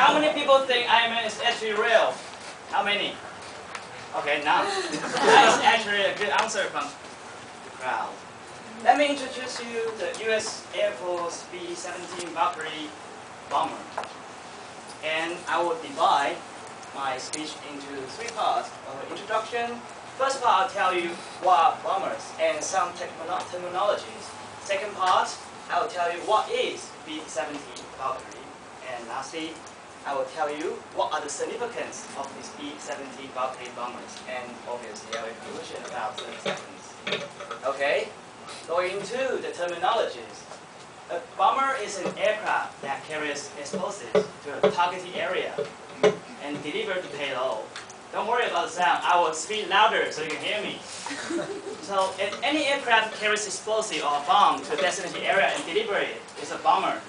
How many people think Iron Man is actually real? How many? Okay, none. That is actually a good answer from the crowd. Let me introduce you the U.S. Air Force B-17 Valkyrie bomber. And I will divide my speech into 3 parts. Introduction. First part, I'll tell you what are bombers and some terminologies. Second part, I will tell you what is B-17 Valkyrie. And lastly, I will tell you what are the significance of these B-17 Valkyrie bombers. And obviously, I will conclusion about 30 seconds. Okay, going into the terminologies. A bomber is an aircraft that carries explosives to a targeted area and delivers the payload. Don't worry about the sound. I will speak louder so you can hear me. So, if any aircraft carries explosive or a bomb to a designated area and deliver it, it's a bomber.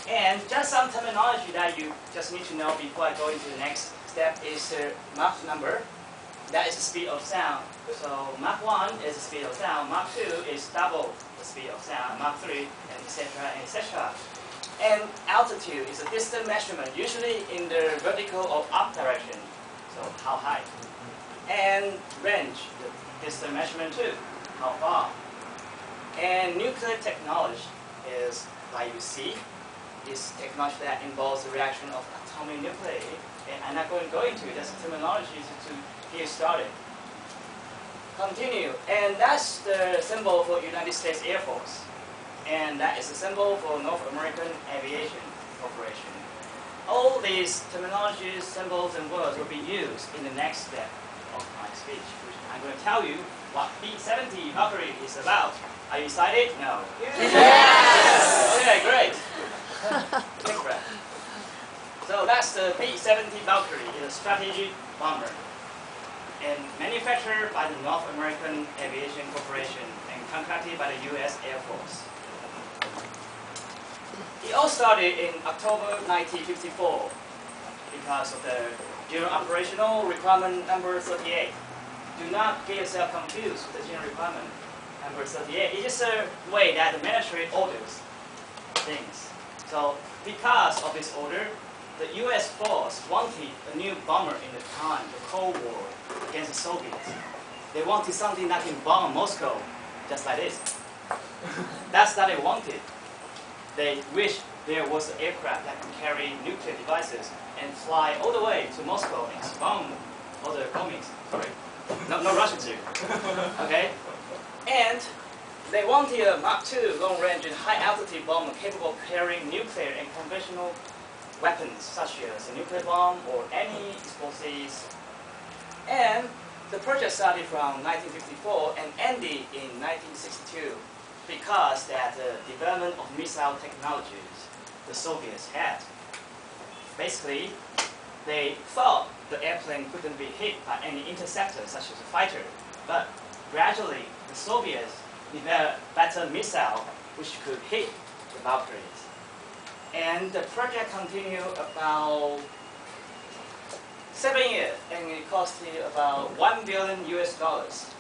And just some terminology that you just need to know before I go into the next step is Mach number. That is the speed of sound. So Mach 1 is the speed of sound. Mach 2 is double the speed of sound. Mach 3, and etc. and etc. And altitude is a distance measurement, usually in the vertical or up direction. So how high? And range, the distance measurement too. How far? And nuclear technology is like you see. Is technology that involves the reaction of atomic nuclei. And I'm not going to go into it, that's terminology to get started. Continue. And that's the symbol for United States Air Force. And that is the symbol for North American Aviation Corporation. All these terminologies, symbols, and words will be used in the next step of my speech, which I'm going to tell you what B-70 Valkyrie is about. Are you excited? No. Yes! Okay, great. Take a breath. So that's the B-70 Valkyrie. It's a strategic bomber and manufactured by the North American Aviation Corporation and contracted by the U.S. Air Force. It all started in October 1954 because of the General Operational Requirement number 38. Do not get yourself confused with the General Requirement number 38. It's just a way that the military orders things. So, because of this order, the U.S. force wanted a new bomber in the time, the Cold War, against the Soviets. They wanted something that can bomb Moscow, just like this. That's what they wanted. They wished there was an aircraft that could carry nuclear devices and fly all the way to Moscow and bomb all the commies. Sorry, no Russians here. Okay, and they wanted a Mach 2 long-range and high-altitude bomber capable of carrying nuclear and conventional weapons, such as a nuclear bomb or any explosives. And the project started from 1954 and ended in 1962 because that the development of missile technologies the Soviets had. Basically, they thought the airplane couldn't be hit by any interceptor, such as a fighter, but gradually the Soviets developed better missile which could hit the Valkyries. And the project continued about 7 years, and it costed about $1 billion US.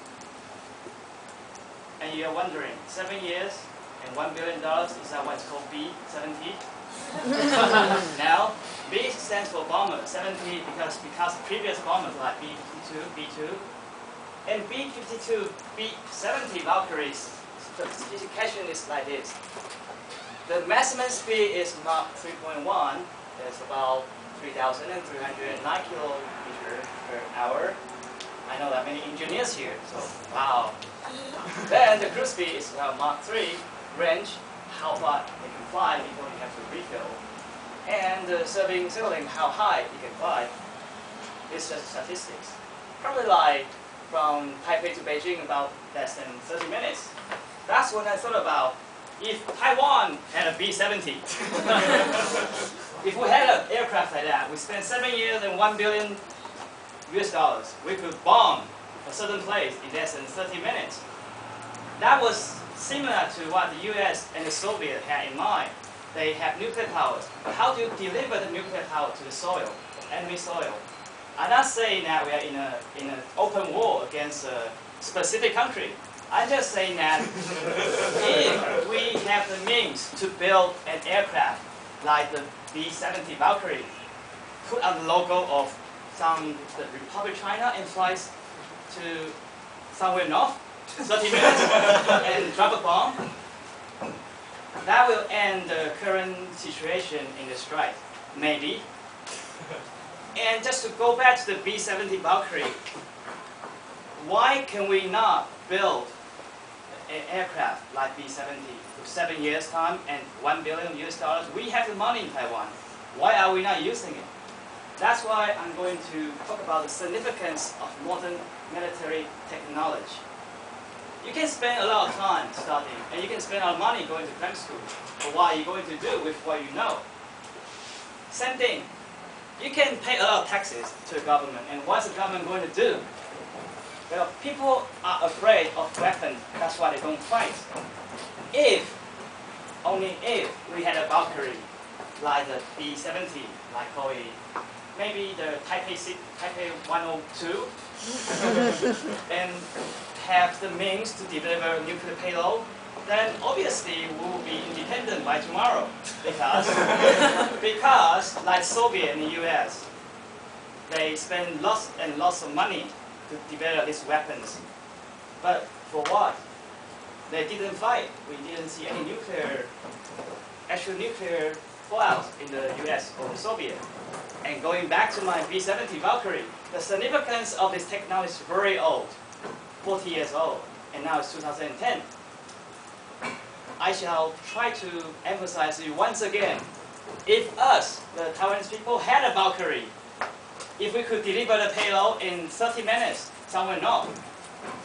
And you're wondering, 7 years and $1 billion, is that what's called B-70? Now, B stands for bomber, 70 because previous bombers like B-52, B-2, and B-52, B-70 Valkyries, the specification is like this. The maximum speed is Mach 3.1, it's about 3,309 kilometers per hour. I know that many engineers here, so wow. Then the cruise speed is about Mach 3, range, how far you can fly before you have to refill. And the signaling how high you can fly is just statistics. Probably like from Taipei to Beijing about less than 30 minutes. That's when I thought about if Taiwan had a B-70. If we had an aircraft like that, we spent 7 years and $1 billion US, we could bomb a certain place in less than 30 minutes. That was similar to what the US and the Soviet had in mind. They have nuclear powers, but how do you deliver the nuclear power to the soil, enemy soil? I'm not saying that we are in an open war against a specific country. I'm just saying that if we have the means to build an aircraft like the B-70 Valkyrie, put on the logo of the Republic of China and flies to somewhere north, 30 minutes, and drop a bomb. That will end the current situation in the strike, maybe. And just to go back to the B-70 Valkyrie, why can we not build an aircraft like B-70 with 7 years time and $1 billion US? We have the money in Taiwan. Why are we not using it? That's why I'm going to talk about the significance of modern military technology. You can spend a lot of time studying, and you can spend a lot of money going to cram school. But what are you going to do with what you know? Same thing. You can pay a lot of taxes to the government, and what's the government going to do? Well, people are afraid of weapons, that's why they don't fight. Only if we had a Valkyrie, like the B-70, like maybe the Taipei 102, and have the means to deliver nuclear payload, then obviously we will be independent by tomorrow. Because like Soviet and the US, they spend lots and lots of money to develop these weapons. But for what? They didn't fight. We didn't see any actual nuclear fallout in the US or the Soviet. And going back to my B-70 Valkyrie, the significance of this technology is very old, 40 years old, and now it's 2010. I shall try to emphasize you once again, if us, the Taiwanese people, had a Valkyrie, if we could deliver the payload in 30 minutes somewhere north,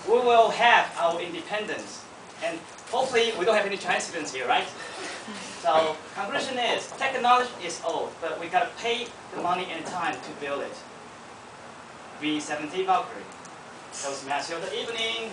we will have our independence. And hopefully we don't have any Chinese students here, right? So conclusion is, technology is old, but we got to pay the money and time to build it. B-70 Valkyrie. That was Matthew of the evening.